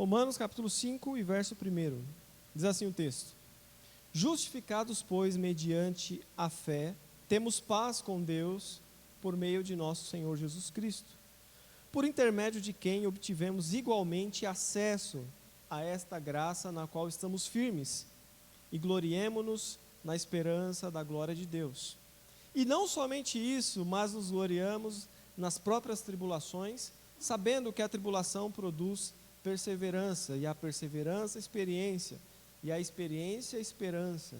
Romanos capítulo 5 e verso 1. Diz assim o texto: Justificados, pois, mediante a fé, temos paz com Deus por meio de nosso Senhor Jesus Cristo, por intermédio de quem obtivemos igualmente acesso a esta graça na qual estamos firmes, e gloriemo-nos na esperança da glória de Deus. E não somente isso, mas nos gloriamos nas próprias tribulações, sabendo que a tribulação produz perseverança, e a perseverança, experiência, e a experiência, esperança.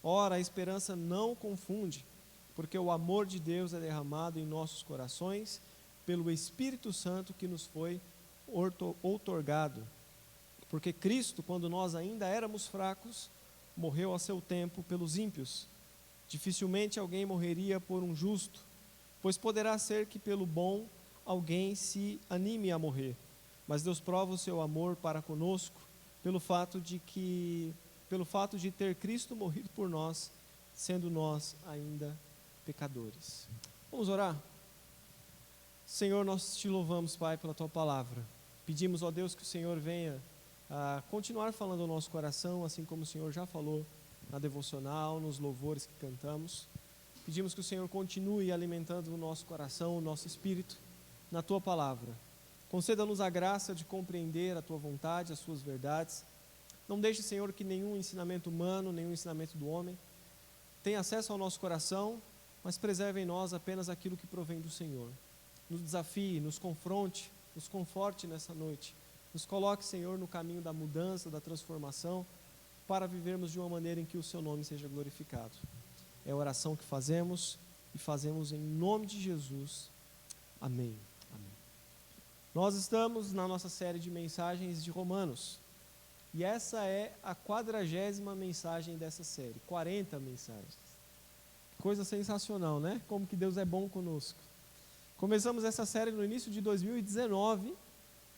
Ora, a esperança não confunde, porque o amor de Deus é derramado em nossos corações pelo Espírito Santo que nos foi outorgado. Porque Cristo, quando nós ainda éramos fracos, morreu a seu tempo pelos ímpios. Dificilmente alguém morreria por um justo, pois poderá ser que pelo bom alguém se anime a morrer. Mas Deus prova o seu amor para conosco, pelo fato de ter Cristo morrido por nós, sendo nós ainda pecadores. Vamos orar? Senhor, nós te louvamos, Pai, pela tua palavra. Pedimos, ó Deus, que o Senhor venha a continuar falando ao nosso coração, assim como o Senhor já falou na devocional, nos louvores que cantamos. Pedimos que o Senhor continue alimentando o nosso coração, o nosso espírito, na tua palavra. Conceda-nos a graça de compreender a tua vontade, as tuas verdades. Não deixe, Senhor, que nenhum ensinamento humano, nenhum ensinamento do homem tenha acesso ao nosso coração, mas preserve em nós apenas aquilo que provém do Senhor. Nos desafie, nos confronte, nos conforte nessa noite. Nos coloque, Senhor, no caminho da mudança, da transformação, para vivermos de uma maneira em que o seu nome seja glorificado. É a oração que fazemos e fazemos em nome de Jesus. Amém. Amém. Nós estamos na nossa série de mensagens de Romanos. E essa é a 40ª mensagem dessa série. 40 mensagens. Coisa sensacional, né? Como que Deus é bom conosco. Começamos essa série no início de 2019,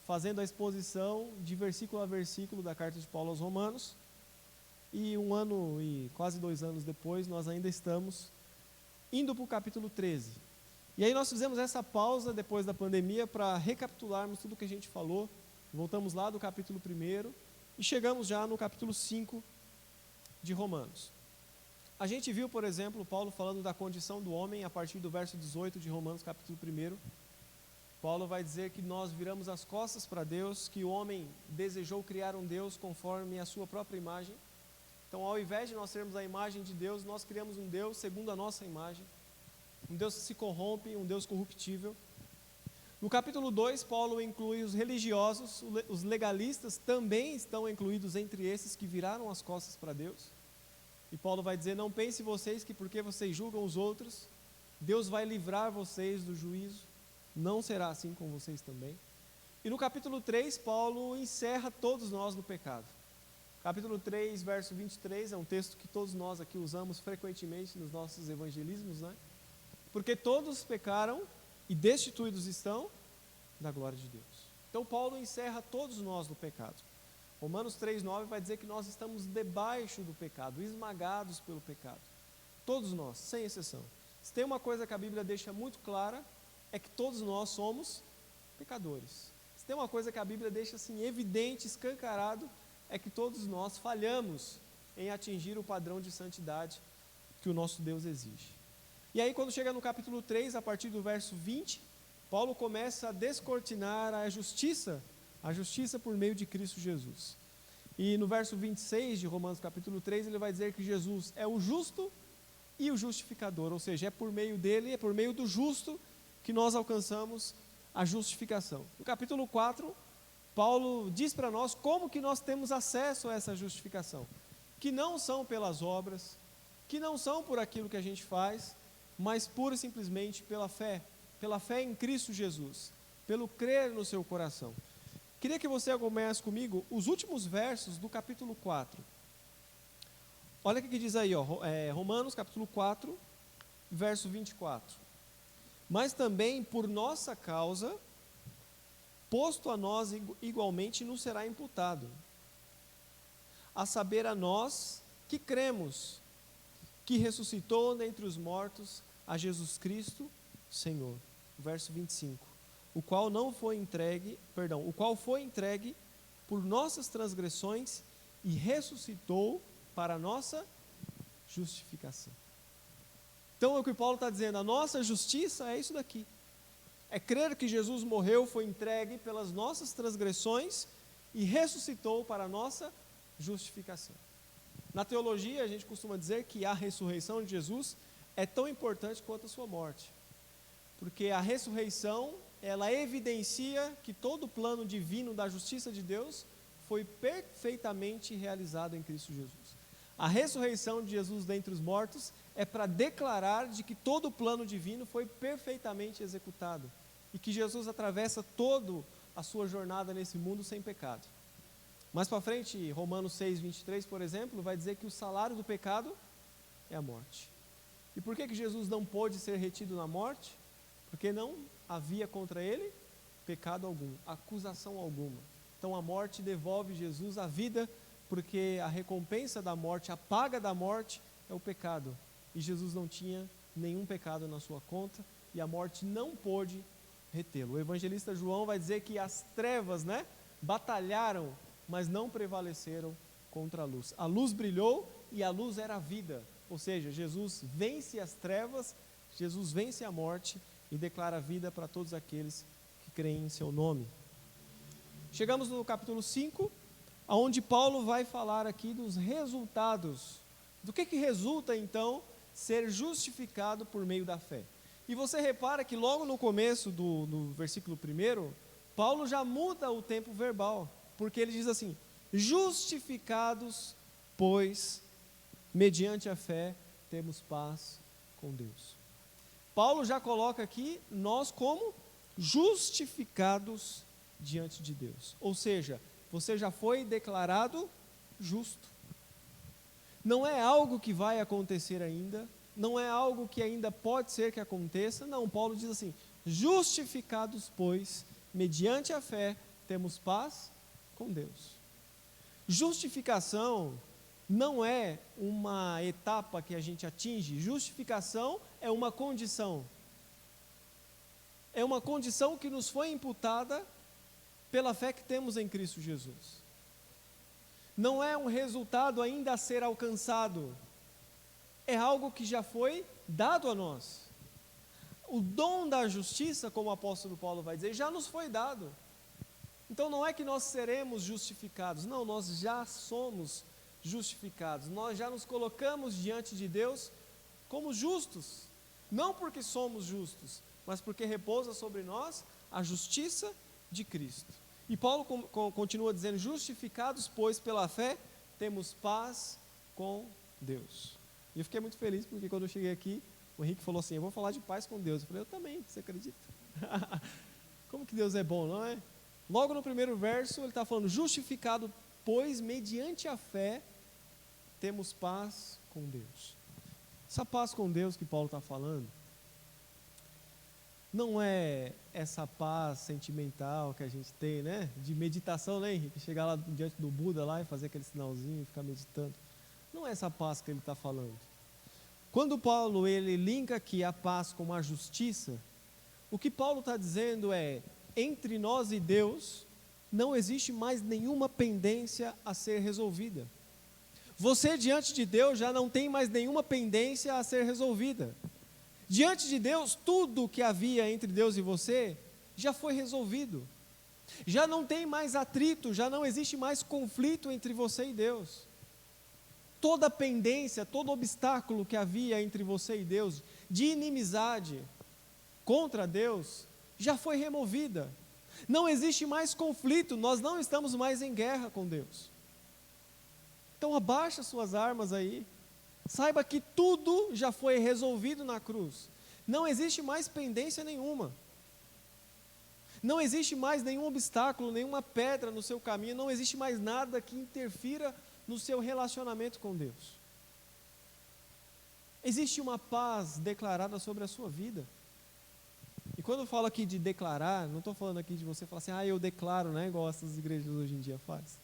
fazendo a exposição de versículo a versículo da carta de Paulo aos Romanos. E 1 ano e quase 2 anos depois, nós ainda estamos indo para o capítulo 13. E aí nós fizemos essa pausa depois da pandemia para recapitularmos tudo o que a gente falou. Voltamos lá do capítulo 1 e chegamos já no capítulo 5 de Romanos. A gente viu, por exemplo, Paulo falando da condição do homem a partir do verso 18 de Romanos capítulo 1. Paulo vai dizer que nós viramos as costas para Deus, que o homem desejou criar um Deus conforme a sua própria imagem. Então, ao invés de nós termos a imagem de Deus, nós criamos um Deus segundo a nossa imagem. Um Deus que se corrompe, um Deus corruptível. No capítulo 2, Paulo inclui os religiosos, os legalistas também estão incluídos entre esses que viraram as costas para Deus. E Paulo vai dizer, não pense vocês que porque vocês julgam os outros, Deus vai livrar vocês do juízo. Não será assim com vocês também. E no capítulo 3, Paulo encerra todos nós no pecado. Capítulo 3, verso 23, é um texto que todos nós aqui usamos frequentemente nos nossos evangelismos, né? Porque todos pecaram e destituídos estão da glória de Deus. Então Paulo encerra todos nós no pecado. Romanos 3,9 vai dizer que nós estamos debaixo do pecado, esmagados pelo pecado. Todos nós, sem exceção. Se tem uma coisa que a Bíblia deixa muito clara, é que todos nós somos pecadores. Se tem uma coisa que a Bíblia deixa assim evidente, escancarado, é que todos nós falhamos em atingir o padrão de santidade que o nosso Deus exige. E aí quando chega no capítulo 3, a partir do verso 20, Paulo começa a descortinar a justiça por meio de Cristo Jesus. E no verso 26 de Romanos capítulo 3, ele vai dizer que Jesus é o justo e o justificador, ou seja, é por meio dele, é por meio do justo que nós alcançamos a justificação. No capítulo 4, Paulo diz para nós como que nós temos acesso a essa justificação, que não são pelas obras, que não são por aquilo que a gente faz, mas pura e simplesmente pela fé em Cristo Jesus, pelo crer no seu coração. Queria que você acompanhasse comigo os últimos versos do capítulo 4. Olha o que diz aí, Romanos capítulo 4, verso 24. Mas também por nossa causa, posto a nós igualmente nos será imputado, a saber a nós que cremos, que ressuscitou dentre os mortos a Jesus Cristo, Senhor. Verso 25. O qual foi entregue por nossas transgressões e ressuscitou para a nossa justificação. Então, é o que Paulo está dizendo, a nossa justiça é isso daqui. É crer que Jesus morreu, foi entregue pelas nossas transgressões e ressuscitou para a nossa justificação. Na teologia, a gente costuma dizer que a ressurreição de Jesus é tão importante quanto a sua morte. Porque a ressurreição, ela evidencia que todo o plano divino da justiça de Deus foi perfeitamente realizado em Cristo Jesus. A ressurreição de Jesus dentre os mortos é para declarar de que todo o plano divino foi perfeitamente executado e que Jesus atravessa toda a sua jornada nesse mundo sem pecado. Mais para frente, Romanos 6, 23, por exemplo, vai dizer que o salário do pecado é a morte. E por que Jesus não pôde ser retido na morte? Porque não havia contra ele pecado algum, acusação alguma. Então a morte devolve Jesus à vida, porque a recompensa da morte, a paga da morte é o pecado. E Jesus não tinha nenhum pecado na sua conta e a morte não pôde retê-lo. O evangelista João vai dizer que as trevas, batalharam, mas não prevaleceram contra a luz. A luz brilhou e a luz era a vida. Ou seja, Jesus vence as trevas, Jesus vence a morte e declara a vida para todos aqueles que creem em seu nome. Chegamos no capítulo 5, onde Paulo vai falar aqui dos resultados. Do que resulta então ser justificado por meio da fé? E você repara que logo no começo do versículo 1, Paulo já muda o tempo verbal, porque ele diz assim: justificados, pois, mediante a fé, temos paz com Deus. Paulo já coloca aqui nós como justificados diante de Deus. Ou seja, você já foi declarado justo. Não é algo que vai acontecer ainda, não é algo que ainda pode ser que aconteça. Não, Paulo diz assim: justificados, pois, mediante a fé, temos paz com Deus. Justificação não é uma etapa que a gente atinge, justificação é uma condição. É uma condição que nos foi imputada pela fé que temos em Cristo Jesus. Não é um resultado ainda a ser alcançado, é algo que já foi dado a nós. O dom da justiça, como o apóstolo Paulo vai dizer, já nos foi dado. Então não é que nós seremos justificados, não, nós já somos justificados, nós já nos colocamos diante de Deus como justos, não porque somos justos, mas porque repousa sobre nós a justiça de Cristo. E Paulo continua dizendo: justificados, pois, pela fé, temos paz com Deus. E eu fiquei muito feliz, porque quando eu cheguei aqui, o Henrique falou assim: eu vou falar de paz com Deus. Eu falei: eu também, você acredita? Como que Deus é bom, não é? Logo no primeiro verso, ele está falando: justificado, pois, mediante a fé, temos paz com Deus. Essa paz com Deus que Paulo está falando, não é essa paz sentimental que a gente tem, de meditação, Henrique? Chegar lá diante do Buda lá e fazer aquele sinalzinho e ficar meditando. Não é essa paz que ele está falando. Quando Paulo, ele linka aqui a paz com a justiça, o que Paulo está dizendo é: entre nós e Deus, não existe mais nenhuma pendência a ser resolvida. Você diante de Deus já não tem mais nenhuma pendência a ser resolvida. Diante de Deus, tudo que havia entre Deus e você, já foi resolvido. Já não tem mais atrito, já não existe mais conflito entre você e Deus. Toda pendência, todo obstáculo que havia entre você e Deus, de inimizade contra Deus, já foi removida. Não existe mais conflito, nós não estamos mais em guerra com Deus. Então abaixa suas armas aí, saiba que tudo já foi resolvido na cruz. Não existe mais pendência nenhuma. Não existe mais nenhum obstáculo, nenhuma pedra no seu caminho, não existe mais nada que interfira no seu relacionamento com Deus. Existe uma paz declarada sobre a sua vida. E quando eu falo aqui de declarar, não estou falando aqui de você falar assim: eu declaro, igual essas igrejas hoje em dia fazem.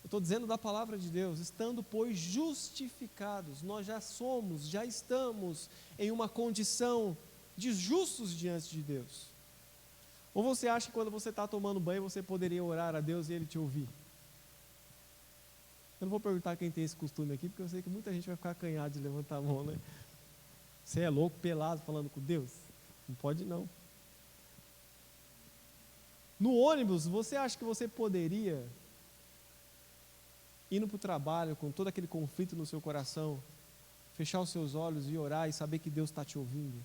Eu estou dizendo da palavra de Deus: estando, pois, justificados, nós já somos, já estamos em uma condição de justos diante de Deus. Ou você acha que quando você está tomando banho, você poderia orar a Deus e Ele te ouvir? Eu não vou perguntar quem tem esse costume aqui, porque eu sei que muita gente vai ficar acanhada de levantar a mão, né? Você é louco, pelado, falando com Deus? Não pode não. No ônibus, você acha que você poderia, indo para o trabalho, com todo aquele conflito no seu coração, fechar os seus olhos e orar e saber que Deus está te ouvindo?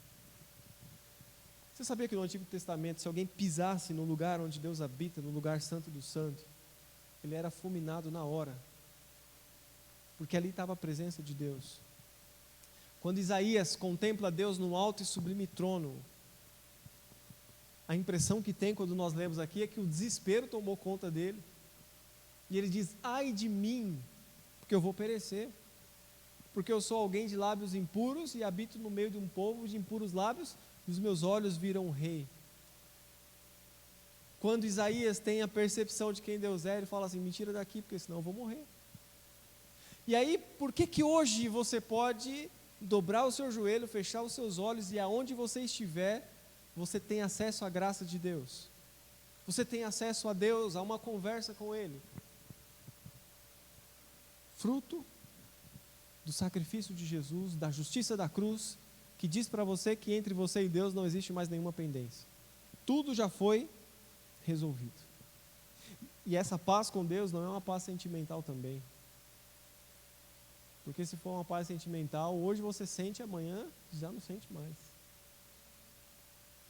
Você sabia que no Antigo Testamento, se alguém pisasse no lugar onde Deus habita, no lugar santo do santo, ele era fulminado na hora, porque ali estava a presença de Deus. Quando Isaías contempla Deus no alto e sublime trono, a impressão que tem quando nós lemos aqui é que o desespero tomou conta dele, e ele diz: ai de mim, porque eu vou perecer, porque eu sou alguém de lábios impuros e habito no meio de um povo de impuros lábios, e os meus olhos viram o rei. Quando Isaías tem a percepção de quem Deus é, ele fala assim: me tira daqui, porque senão eu vou morrer. E aí, por que hoje você pode dobrar o seu joelho, fechar os seus olhos, e aonde você estiver, você tem acesso à graça de Deus? Você tem acesso a Deus, a uma conversa com Ele. Fruto do sacrifício de Jesus, da justiça da cruz, que diz para você que entre você e Deus não existe mais nenhuma pendência. Tudo já foi resolvido. E essa paz com Deus não é uma paz sentimental também. Porque se for uma paz sentimental, hoje você sente, amanhã já não sente mais.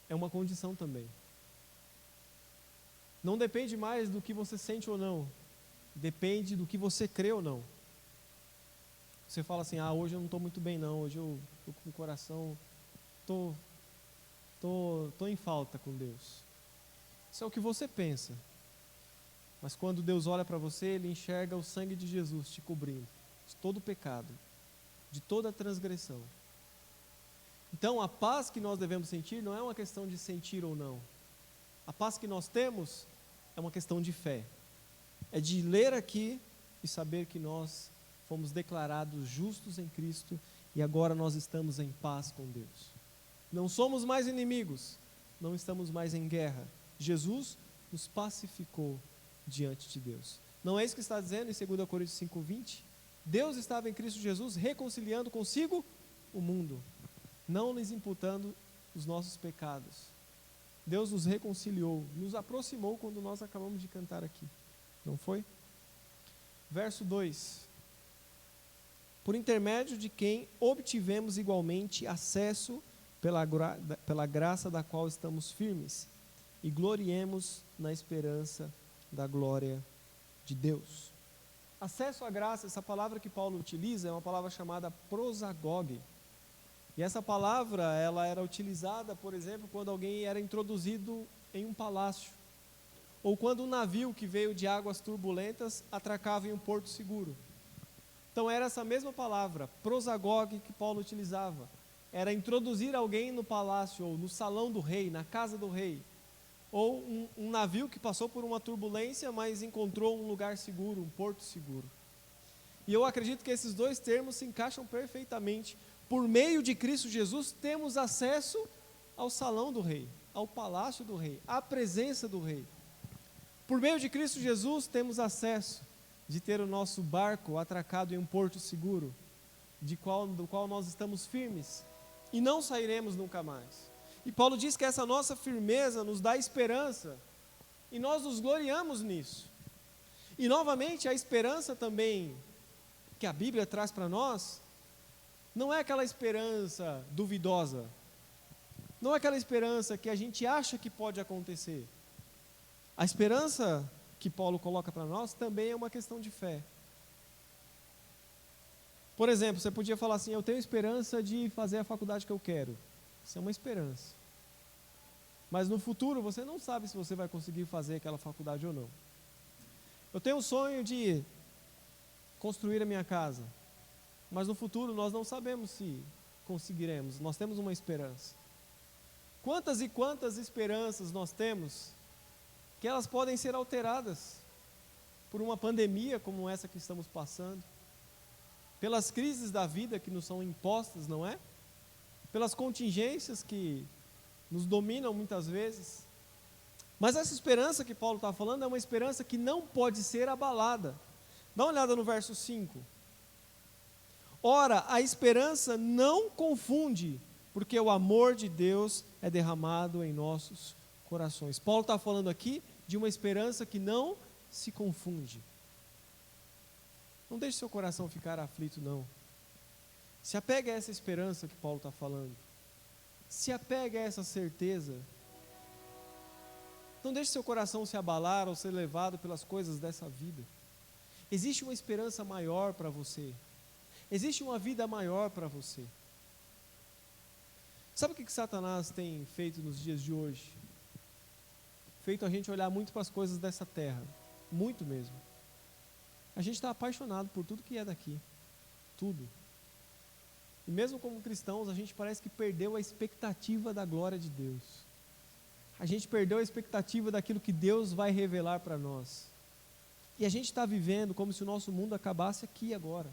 É uma condição também. Não depende mais do que você sente ou não. Depende do que você crê ou não. Você fala assim: hoje eu não estou muito bem não, hoje eu estou com o coração, estou em falta com Deus. Isso é o que você pensa. Mas quando Deus olha para você, Ele enxerga o sangue de Jesus te cobrindo de todo o pecado, de toda a transgressão. Então a paz que nós devemos sentir não é uma questão de sentir ou não. A paz que nós temos é uma questão de fé. É de ler aqui e saber que nós fomos declarados justos em Cristo e agora nós estamos em paz com Deus. Não somos mais inimigos, não estamos mais em guerra. Jesus nos pacificou diante de Deus. Não é isso que está dizendo em 2 Coríntios 5:20? Deus estava em Cristo Jesus reconciliando consigo o mundo, não lhes imputando os nossos pecados. Deus nos reconciliou, nos aproximou quando nós acabamos de cantar aqui, não foi? Verso 2: por intermédio de quem obtivemos igualmente acesso pela graça da qual estamos firmes, e gloriemos na esperança da glória de Deus. Acesso à graça, essa palavra que Paulo utiliza é uma palavra chamada prosagoge. E essa palavra, ela era utilizada, por exemplo, quando alguém era introduzido em um palácio, ou quando um navio que veio de águas turbulentas atracava em um porto seguro. Então era essa mesma palavra, prosagoge, que Paulo utilizava. Era introduzir alguém no palácio, ou no salão do rei, na casa do rei. Ou um navio que passou por uma turbulência, mas encontrou um lugar seguro, um porto seguro. E eu acredito que esses dois termos se encaixam perfeitamente. Por meio de Cristo Jesus, temos acesso ao salão do rei, ao palácio do rei, à presença do rei. Por meio de Cristo Jesus, temos acesso de ter o nosso barco atracado em um porto seguro, do qual nós estamos firmes, e não sairemos nunca mais. E Paulo diz que essa nossa firmeza nos dá esperança, e nós nos gloriamos nisso. E novamente, a esperança também que a Bíblia traz para nós, não é aquela esperança duvidosa, não é aquela esperança que a gente acha que pode acontecer. A esperança que Paulo coloca para nós também é uma questão de fé. Por exemplo, você podia falar assim: eu tenho esperança de fazer a faculdade que eu quero. Isso é uma esperança. Mas no futuro você não sabe se você vai conseguir fazer aquela faculdade ou não. Eu tenho o sonho de construir a minha casa, mas no futuro nós não sabemos se conseguiremos. Nós temos uma esperança. Quantas e quantas esperanças nós temos que elas podem ser alteradas por uma pandemia como essa que estamos passando, pelas crises da vida que nos são impostas, não é? Pelas contingências que nos dominam muitas vezes. Mas essa esperança que Paulo está falando é uma esperança que não pode ser abalada. Dá uma olhada no verso 5. Ora, a esperança não confunde, porque o amor de Deus é derramado em nossos corações. Paulo está falando aqui de uma esperança que não se confunde. Não deixe seu coração ficar aflito, não. Se apegue a essa esperança que Paulo está falando. Se apegue a essa certeza. Não deixe seu coração se abalar ou ser levado pelas coisas dessa vida. Existe uma esperança maior para você. Existe uma vida maior para você. Sabe o que Satanás tem feito nos dias de hoje? Feito a gente olhar muito para as coisas dessa terra. Muito mesmo. A gente está apaixonado por tudo que é daqui. Tudo. E mesmo como cristãos, a gente parece que perdeu a expectativa da glória de Deus. A gente perdeu a expectativa daquilo que Deus vai revelar para nós. E a gente está vivendo como se o nosso mundo acabasse aqui agora.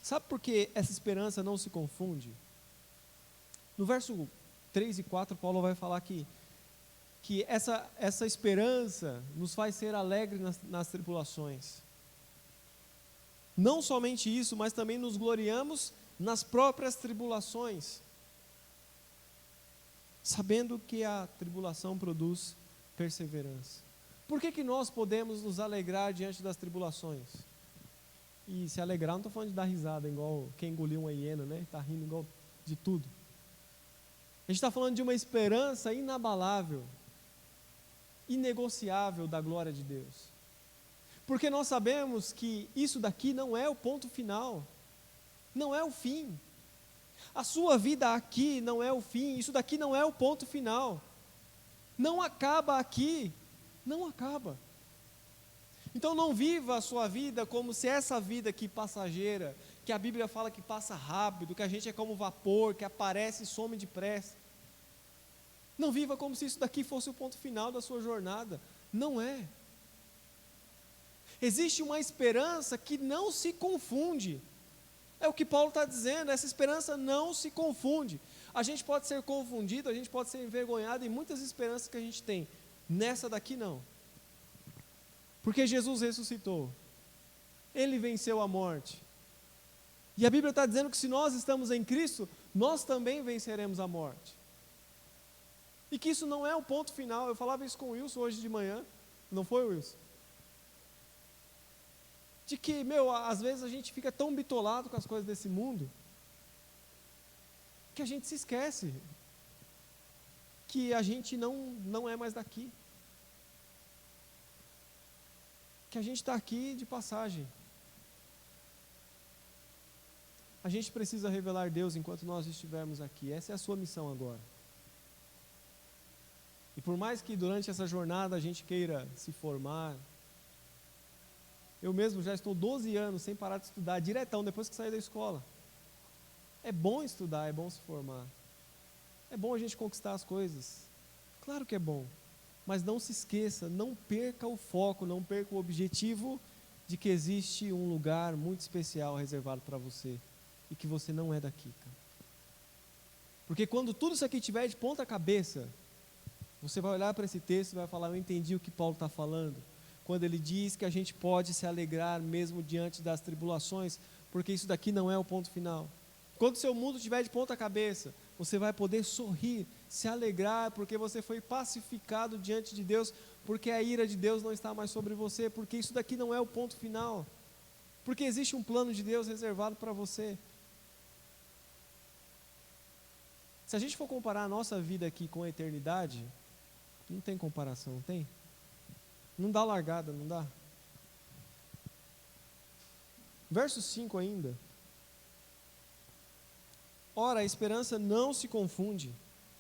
Sabe por que essa esperança não se confunde? No verso 3 e 4, Paulo vai falar que essa esperança nos faz ser alegres nas tribulações. Não somente isso, mas também nos gloriamos nas próprias tribulações, sabendo que a tribulação produz perseverança. Por que nós podemos nos alegrar diante das tribulações? E se alegrar, não estou falando de dar risada, igual quem engoliu uma hiena, né? Está rindo igual de tudo. A gente está falando de uma esperança inabalável, inegociável da glória de Deus. Porque nós sabemos que isso daqui não é o ponto final, não é o fim. A sua vida aqui não é o fim, isso daqui não é o ponto final. Não acaba aqui, não acaba. Então não viva a sua vida como se essa vida aqui passageira, que a Bíblia fala que passa rápido, que a gente é como vapor, que aparece e some depressa. Não viva como se isso daqui fosse o ponto final da sua jornada. Não é. Existe uma esperança que não se confunde. É o que Paulo está dizendo, essa esperança não se confunde. A gente pode ser confundido, a gente pode ser envergonhado em muitas esperanças que a gente tem. Nessa daqui não. Porque Jesus ressuscitou. Ele venceu a morte. E a Bíblia está dizendo que se nós estamos em Cristo, nós também venceremos a morte. E que isso não é o ponto final. Eu falava isso com o Wilson hoje de manhã. Não foi, Wilson? De que, às vezes a gente fica tão bitolado com as coisas desse mundo, que a gente se esquece que a gente não é mais daqui. Que a gente está aqui de passagem. A gente precisa revelar Deus enquanto nós estivermos aqui. Essa é a sua missão agora. E por mais que durante essa jornada a gente queira se formar, eu mesmo já estou 12 anos sem parar de estudar, diretão, depois que saí da escola. É bom estudar, é bom se formar. É bom a gente conquistar as coisas. Claro que é bom. Mas não se esqueça, não perca o foco, não perca o objetivo de que existe um lugar muito especial reservado para você. E que você não é daqui, cara. Porque quando tudo isso aqui estiver de ponta cabeça, você vai olhar para esse texto e vai falar, eu entendi o que Paulo está falando. Quando ele diz que a gente pode se alegrar mesmo diante das tribulações, porque isso daqui não é o ponto final. Quando o seu mundo estiver de ponta cabeça, você vai poder sorrir, se alegrar, porque você foi pacificado diante de Deus, porque a ira de Deus não está mais sobre você, porque isso daqui não é o ponto final, porque existe um plano de Deus reservado para você. Se a gente for comparar a nossa vida aqui com a eternidade, não tem comparação, não tem? Não dá largada, não dá? Verso 5 ainda. Ora, a esperança não se confunde,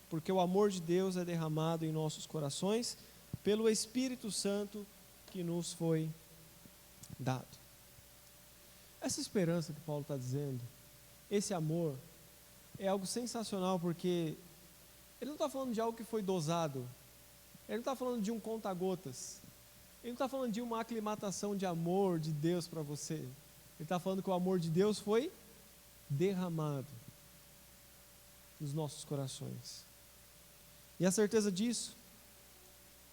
porque o amor de Deus é derramado em nossos corações pelo Espírito Santo que nos foi dado. Essa esperança que Paulo está dizendo, esse amor, é algo sensacional, porque ele não está falando de algo que foi dosado, ele não está falando de um conta-gotas, ele não está falando de uma aclimatação de amor de Deus para você, ele está falando que o amor de Deus foi derramado nos nossos corações. E a certeza disso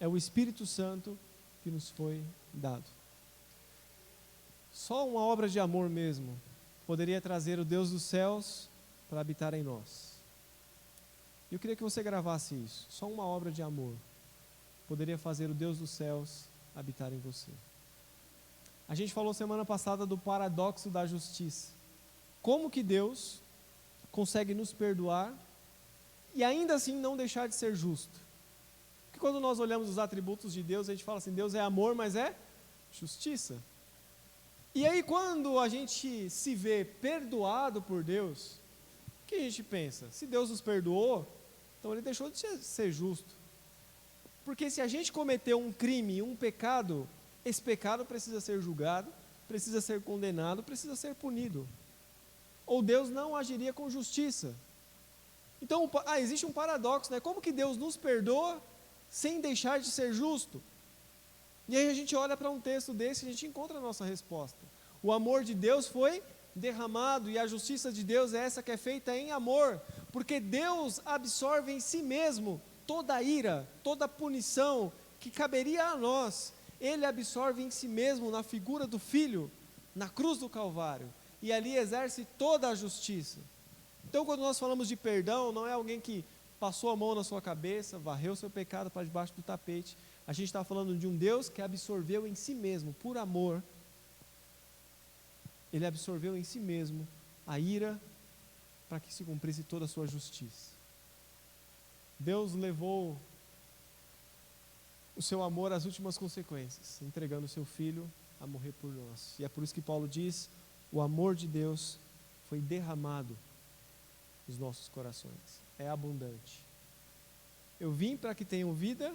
é o Espírito Santo que nos foi dado. Só uma obra de amor mesmo poderia trazer o Deus dos céus para habitar em nós. Eu queria que você gravasse isso. Só uma obra de amor poderia fazer o Deus dos céus habitar em você. A gente falou semana passada do paradoxo da justiça. Como que Deus consegue nos perdoar e ainda assim não deixar de ser justo? Porque quando nós olhamos os atributos de Deus, a gente fala assim, Deus é amor, mas é justiça. E aí quando a gente se vê perdoado por Deus, o que a gente pensa? Se Deus nos perdoou, então Ele deixou de ser justo. Porque se a gente cometeu um crime, um pecado, esse pecado precisa ser julgado, precisa ser condenado, precisa ser punido. Ou Deus não agiria com justiça. Então, existe um paradoxo, né? Como que Deus nos perdoa sem deixar de ser justo? E aí a gente olha para um texto desse e a gente encontra a nossa resposta. O amor de Deus foi derramado e a justiça de Deus é essa que é feita em amor, porque Deus absorve em si mesmo toda a ira, toda a punição que caberia a nós. Ele absorve em si mesmo na figura do Filho, na cruz do Calvário, e ali exerce toda a justiça. Então quando nós falamos de perdão, não é alguém que passou a mão na sua cabeça, varreu seu pecado para debaixo do tapete. A gente está falando de um Deus que absorveu em si mesmo, por amor, Ele absorveu em si mesmo a ira para que se cumprisse toda a sua justiça. Deus levou o seu amor às últimas consequências, entregando o seu Filho a morrer por nós. E é por isso que Paulo diz, o amor de Deus foi derramado nos nossos corações. É abundante. Eu vim para que tenham vida,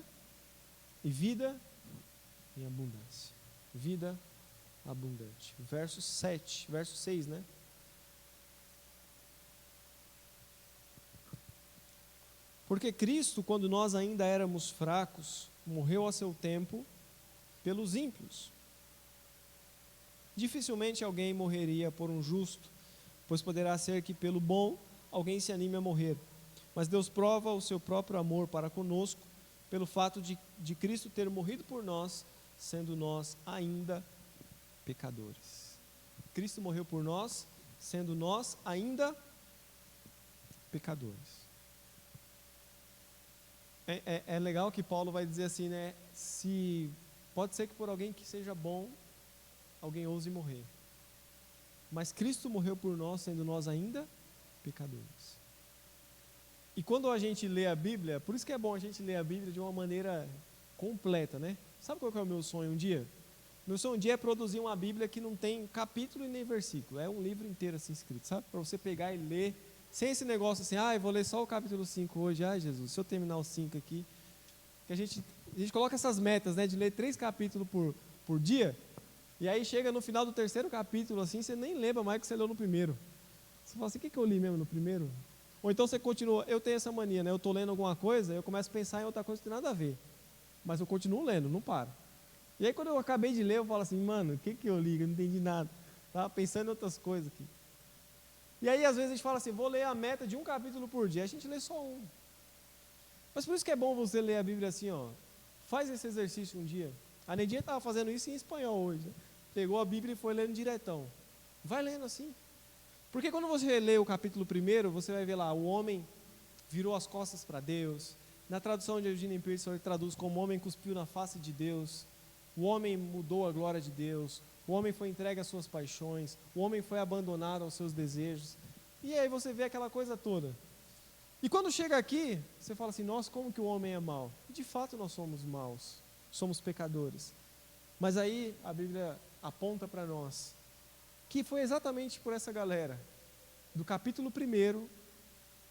e vida em abundância. Vida abundante. Verso 6, né? Porque Cristo, quando nós ainda éramos fracos, morreu a seu tempo pelos ímpios. Dificilmente alguém morreria por um justo, pois poderá ser que pelo bom alguém se anime a morrer. Mas Deus prova o seu próprio amor para conosco, pelo fato de Cristo ter morrido por nós, sendo nós ainda pecadores. Cristo morreu por nós, sendo nós ainda pecadores. É legal que Paulo vai dizer assim, né? Se pode ser que por alguém que seja bom, alguém ouse morrer. Mas Cristo morreu por nós, sendo nós ainda pecadores. E quando a gente lê a Bíblia, por isso que é bom a gente ler a Bíblia de uma maneira completa, né? Sabe qual que é o meu sonho um dia? Meu sonho um dia é produzir uma Bíblia que não tem capítulo e nem versículo. É um livro inteiro assim escrito, sabe? Para você pegar e ler, sem esse negócio assim, eu vou ler só o capítulo 5 hoje. Ai, Jesus, se eu terminar o 5 aqui. Que a gente coloca essas metas, né? De ler 3 capítulos por dia. E aí chega no final do 3º capítulo, assim, você nem lembra mais que você leu no primeiro. Você fala assim, o que eu li mesmo no primeiro? Ou então você continua, eu tenho essa mania, né? Eu estou lendo alguma coisa, eu começo a pensar em outra coisa que não tem nada a ver. Mas eu continuo lendo, não paro. E aí quando eu acabei de ler, eu falo assim, mano, o que eu li? Eu não entendi nada. Estava pensando em outras coisas aqui. E aí às vezes a gente fala assim, vou ler a meta de um capítulo por dia. A gente lê só um. Mas por isso que é bom você ler a Bíblia assim, ó. Faz esse exercício um dia. A Neidinha estava fazendo isso em espanhol hoje, né? Pegou a Bíblia e foi lendo diretão. Vai lendo assim. Porque quando você lê o capítulo 1, você vai ver lá, o homem virou as costas para Deus. Na tradução de Eugene Peterson, ele traduz como o homem cuspiu na face de Deus. O homem mudou a glória de Deus. O homem foi entregue às suas paixões. O homem foi abandonado aos seus desejos. E aí você vê aquela coisa toda. E quando chega aqui, você fala assim, nossa, como que o homem é mau? De fato nós somos maus, somos pecadores. Mas aí a Bíblia aponta para nós que foi exatamente por essa galera, do capítulo 1,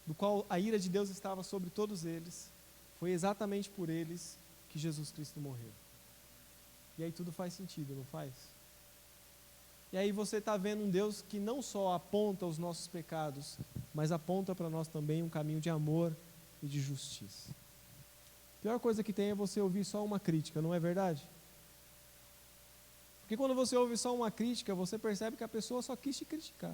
do qual a ira de Deus estava sobre todos eles, foi exatamente por eles que Jesus Cristo morreu. E aí tudo faz sentido, não faz? E aí você está vendo um Deus que não só aponta os nossos pecados, mas aponta para nós também um caminho de amor e de justiça. A pior coisa que tem é você ouvir só uma crítica, não é verdade? Porque quando você ouve só uma crítica, você percebe que a pessoa só quis te criticar.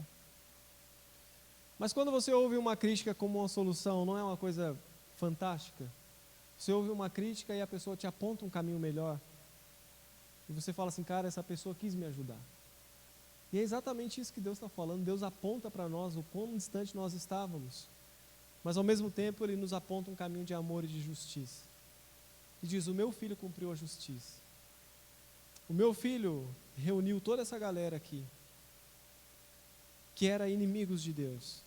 Mas quando você ouve uma crítica como uma solução, não é uma coisa fantástica? Você ouve uma crítica e a pessoa te aponta um caminho melhor. E você fala assim, cara, essa pessoa quis me ajudar. E é exatamente isso que Deus está falando. Deus aponta para nós o quão distante nós estávamos. Mas ao mesmo tempo Ele nos aponta um caminho de amor e de justiça. E diz, o meu filho cumpriu a justiça. O meu filho reuniu toda essa galera aqui, que era inimigos de Deus,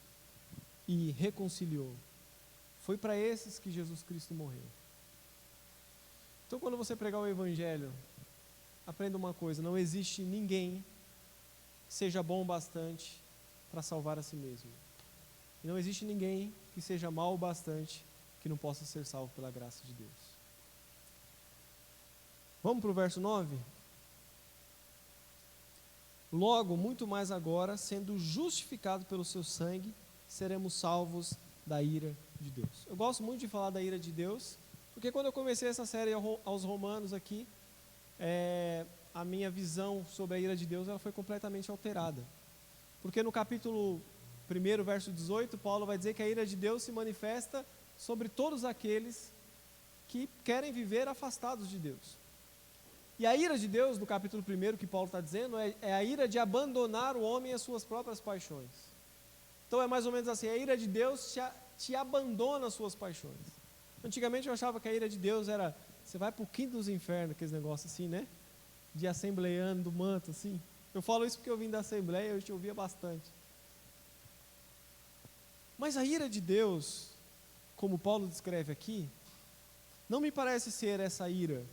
e reconciliou. Foi para esses que Jesus Cristo morreu. Então, quando você pregar o Evangelho, aprenda uma coisa: não existe ninguém que seja bom o bastante para salvar a si mesmo. E não existe ninguém que seja mau o bastante que não possa ser salvo pela graça de Deus. Vamos para o verso 9? Logo, muito mais agora, sendo justificado pelo seu sangue, seremos salvos da ira de Deus. Eu gosto muito de falar da ira de Deus, porque quando eu comecei essa série aos Romanos aqui, a minha visão sobre a ira de Deus ela foi completamente alterada. Porque no capítulo 1, verso 18, Paulo vai dizer que a ira de Deus se manifesta sobre todos aqueles que querem viver afastados de Deus. E a ira de Deus, no capítulo 1, que Paulo está dizendo, é a ira de abandonar o homem às suas próprias paixões. Então é mais ou menos assim, a ira de Deus te abandona às suas paixões. Antigamente eu achava que a ira de Deus era, você vai para o quinto dos infernos, aqueles negócios assim, né? De assembleiano do manto, assim. Eu falo isso porque eu vim da assembleia, eu te ouvia bastante. Mas a ira de Deus, como Paulo descreve aqui, não me parece ser essa ira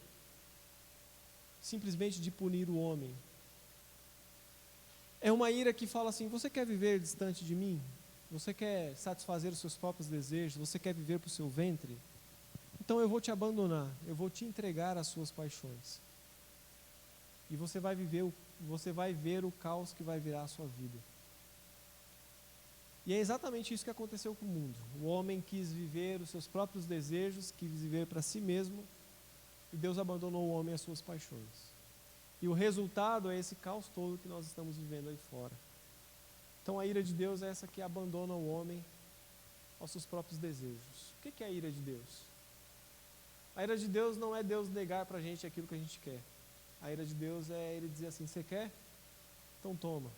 simplesmente de punir o homem. É uma ira que fala assim, você quer viver distante de mim? Você quer satisfazer os seus próprios desejos? Você quer viver para o seu ventre? Então eu vou te abandonar, eu vou te entregar às suas paixões. E você vai ver o caos que vai virar a sua vida. E é exatamente isso que aconteceu com o mundo. O homem quis viver os seus próprios desejos, quis viver para si mesmo, e Deus abandonou o homem às suas paixões. E o resultado é esse caos todo que nós estamos vivendo aí fora. Então a ira de Deus é essa que abandona o homem aos seus próprios desejos. O que é a ira de Deus? A ira de Deus não é Deus negar para a gente aquilo que a gente quer. A ira de Deus é Ele dizer assim, você quer? Então toma.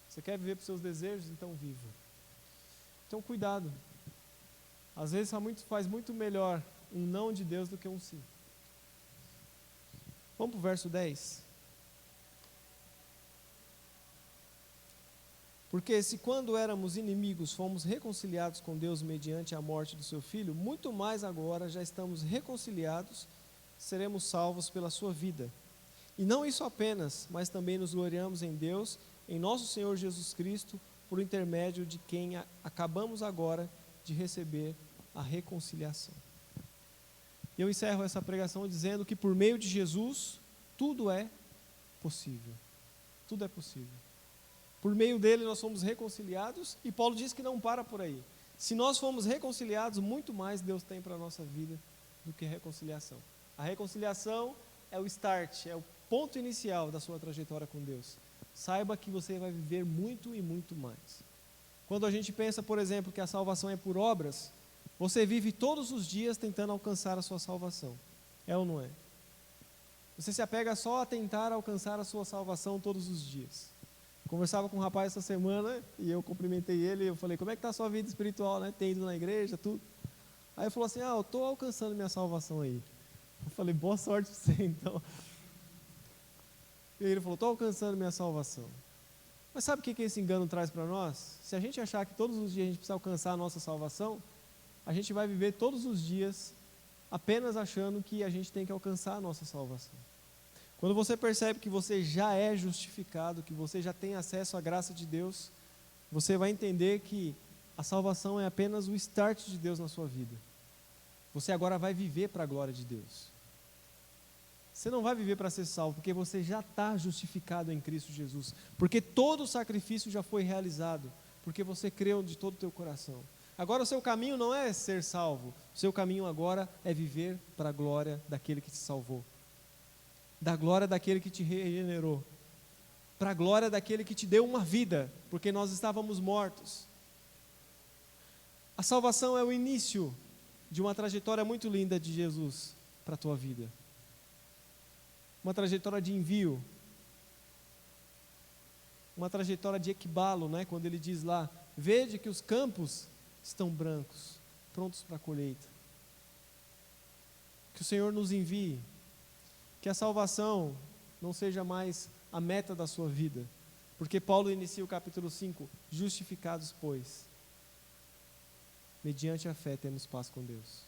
Você quer viver para os seus desejos? Então viva. Então cuidado. Às vezes faz muito melhor um não de Deus do que um sim. Vamos para o verso 10. Porque se quando éramos inimigos fomos reconciliados com Deus mediante a morte do seu Filho, muito mais agora já estamos reconciliados, seremos salvos pela sua vida. E não isso apenas, mas também nos gloriamos em Deus, em nosso Senhor Jesus Cristo, por intermédio de quem acabamos agora de receber a reconciliação. E eu encerro essa pregação dizendo que por meio de Jesus, tudo é possível. Tudo é possível. Por meio dele nós fomos reconciliados, e Paulo diz que não para por aí. Se nós fomos reconciliados, muito mais Deus tem para a nossa vida do que reconciliação. A reconciliação é o start, é o ponto inicial da sua trajetória com Deus. Saiba que você vai viver muito e muito mais. Quando a gente pensa, por exemplo, que a salvação é por obras, você vive todos os dias tentando alcançar a sua salvação. É ou não é? Você se apega só a tentar alcançar a sua salvação todos os dias. Conversava com um rapaz essa semana e eu cumprimentei ele e eu falei, como é que está a sua vida espiritual, né? Tem ido na igreja, tudo. Aí ele falou assim, eu estou alcançando minha salvação aí. Eu falei, boa sorte para você então. E ele falou, estou alcançando minha salvação. Mas sabe o que esse engano traz para nós? Se a gente achar que todos os dias a gente precisa alcançar a nossa salvação, a gente vai viver todos os dias apenas achando que a gente tem que alcançar a nossa salvação. Quando você percebe que você já é justificado, que você já tem acesso à graça de Deus, você vai entender que a salvação é apenas o start de Deus na sua vida. Você agora vai viver para a glória de Deus. Você não vai viver para ser salvo, porque você já está justificado em Cristo Jesus. Porque todo o sacrifício já foi realizado, porque você creu de todo o teu coração. Agora o seu caminho não é ser salvo, o seu caminho agora é viver para a glória daquele que te salvou. Da glória daquele que te regenerou, para a glória daquele que te deu uma vida, porque nós estávamos mortos. A salvação é o início de uma trajetória muito linda de Jesus para a tua vida. Uma trajetória de envio. Uma trajetória de equibalo, né? Quando ele diz lá, vede que os campos estão brancos, prontos para a colheita. Que o Senhor nos envie, que a salvação não seja mais a meta da sua vida, porque Paulo inicia o capítulo 5, justificados, pois, mediante a fé temos paz com Deus,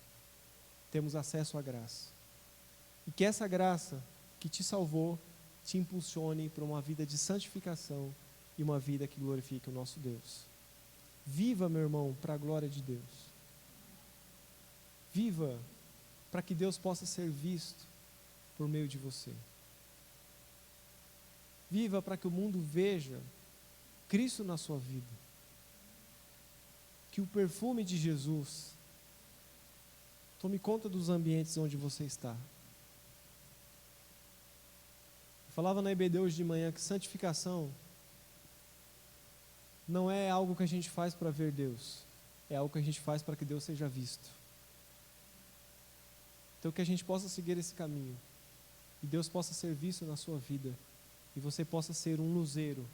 temos acesso à graça, e que essa graça que te salvou, te impulsione para uma vida de santificação e uma vida que glorifique o nosso Deus. Viva, meu irmão, para a glória de Deus. Viva para que Deus possa ser visto por meio de você. Viva para que o mundo veja Cristo na sua vida. Que o perfume de Jesus tome conta dos ambientes onde você está. Eu falava na EBD hoje de manhã que santificação não é algo que a gente faz para ver Deus, é algo que a gente faz para que Deus seja visto. Então que a gente possa seguir esse caminho, e Deus possa ser visto na sua vida, e você possa ser um luzeiro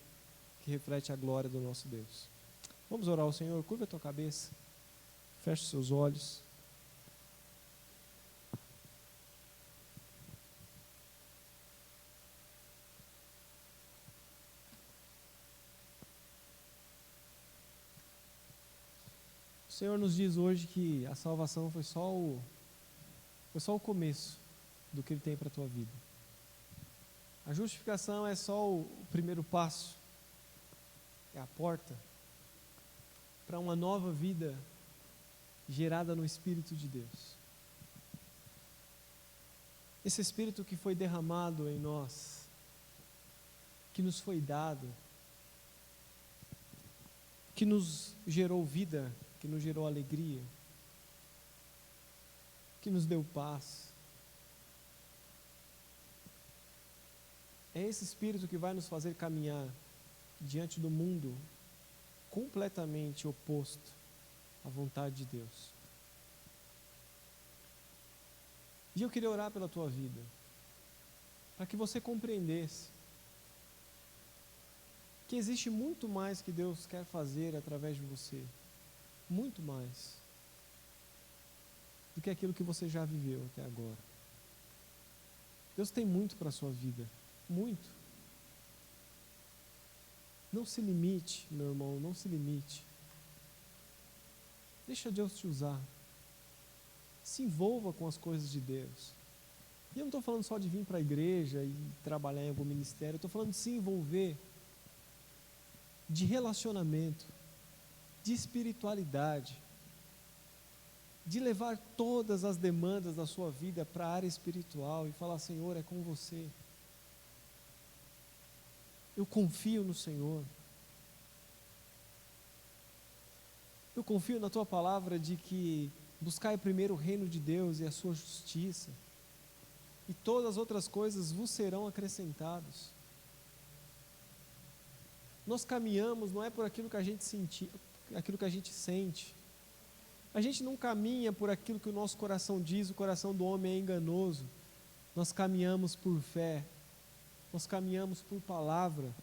que reflete a glória do nosso Deus. Vamos orar ao Senhor. Curva a tua cabeça, feche os seus olhos. O Senhor nos diz hoje que a salvação foi só o começo do que Ele tem para a tua vida. A justificação é só o primeiro passo, é a porta para uma nova vida gerada no Espírito de Deus. Esse Espírito que foi derramado em nós, que nos foi dado, que nos gerou vida, que nos gerou alegria, que nos deu paz. É esse Espírito que vai nos fazer caminhar diante do mundo completamente oposto à vontade de Deus. E eu queria orar pela tua vida, para que você compreendesse que existe muito mais que Deus quer fazer através de você, muito mais do que aquilo que você já viveu até agora. Deus tem muito para a sua vida, muito. Não se limite, meu irmão, não se limite. Deixa Deus te usar. Se envolva com as coisas de Deus. E eu não estou falando só de vir para a igreja e trabalhar em algum ministério, eu estou falando de se envolver, de relacionamento, de espiritualidade, de levar todas as demandas da sua vida para a área espiritual e falar: Senhor, é com você. Eu confio no Senhor. Eu confio na tua palavra de que buscai primeiro o reino de Deus e a sua justiça, e todas as outras coisas vos serão acrescentadas. Nós caminhamos não é por aquilo que a gente aquilo que a gente sente. A gente não caminha por aquilo que o nosso coração diz, o coração do homem é enganoso. Nós caminhamos por fé, nós caminhamos por palavra,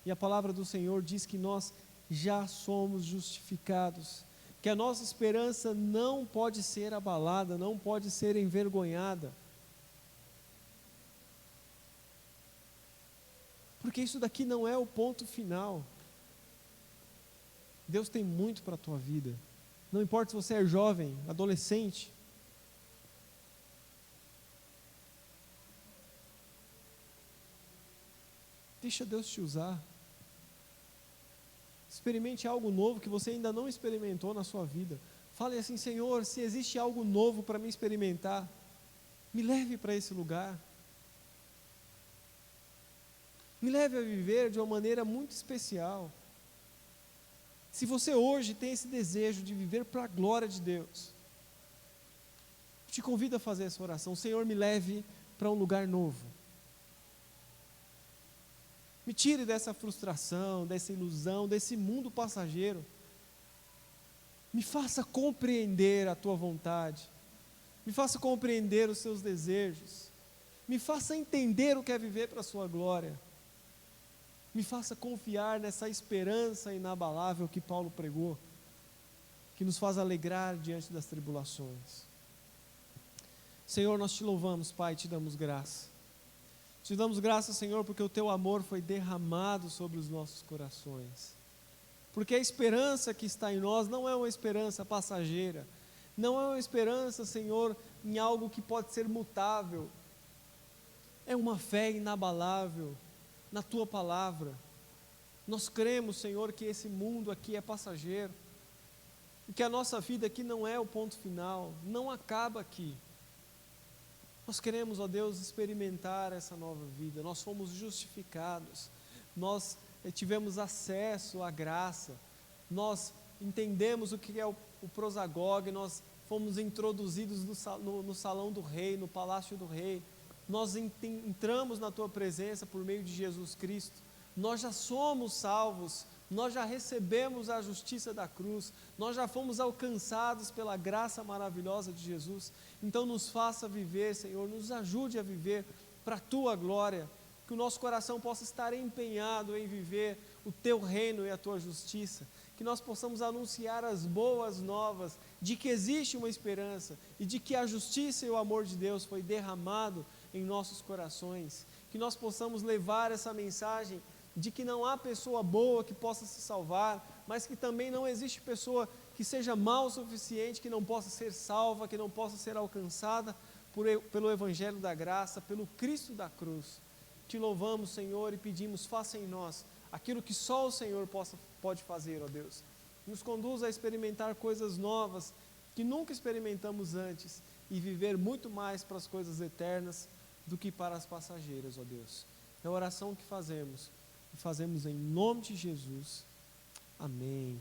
e a palavra do Senhor diz que nós já somos justificados, que a nossa esperança não pode ser abalada, não pode ser envergonhada, porque isso daqui não é o ponto final. Deus tem muito para a tua vida. Não importa se você é jovem, adolescente. Deixa Deus te usar. Experimente algo novo que você ainda não experimentou na sua vida. Fale assim: Senhor, se existe algo novo para me experimentar, me leve para esse lugar. Me leve a viver de uma maneira muito especial. Se você hoje tem esse desejo de viver para a glória de Deus, te convido a fazer essa oração: Senhor, me leve para um lugar novo. Me tire dessa frustração, dessa ilusão, desse mundo passageiro. Me faça compreender a tua vontade. me faça compreender os seus desejos, me faça entender o que é viver para a sua glória, me faça confiar nessa esperança inabalável que Paulo pregou, que nos faz alegrar diante das tribulações. Senhor, nós te louvamos, Pai, te damos graça. Te damos graça, Senhor, porque o teu amor foi derramado sobre os nossos corações. Porque a esperança que está em nós não é uma esperança passageira, não é uma esperança, Senhor, em algo que pode ser mutável. É uma fé inabalável na tua palavra. Nós cremos, Senhor, que esse mundo aqui é passageiro, e que a nossa vida aqui não é o ponto final, não acaba aqui. Nós queremos, ó Deus, experimentar essa nova vida. Nós fomos justificados, nós tivemos acesso à graça, nós entendemos o que é o prosagogue, nós fomos introduzidos no salão do rei, no palácio do rei, nós entramos na tua presença por meio de Jesus Cristo, nós já somos salvos, nós já recebemos a justiça da cruz, nós já fomos alcançados pela graça maravilhosa de Jesus. Então nos faça viver, Senhor, nos ajude a viver para a tua glória, que o nosso coração possa estar empenhado em viver o teu reino e a tua justiça, que nós possamos anunciar as boas novas de que existe uma esperança e de que a justiça e o amor de Deus foi derramado em nossos corações, que nós possamos levar essa mensagem de que não há pessoa boa que possa se salvar, mas que também não existe pessoa que seja mal o suficiente, que não possa ser salva, que não possa ser alcançada pelo Evangelho da graça, pelo Cristo da cruz. Te louvamos, Senhor, e pedimos, faça em nós aquilo que só o Senhor pode fazer, ó Deus. Nos conduza a experimentar coisas novas que nunca experimentamos antes e viver muito mais para as coisas eternas do que para as passageiras, ó Deus. É a oração que fazemos, e fazemos em nome de Jesus. Amém.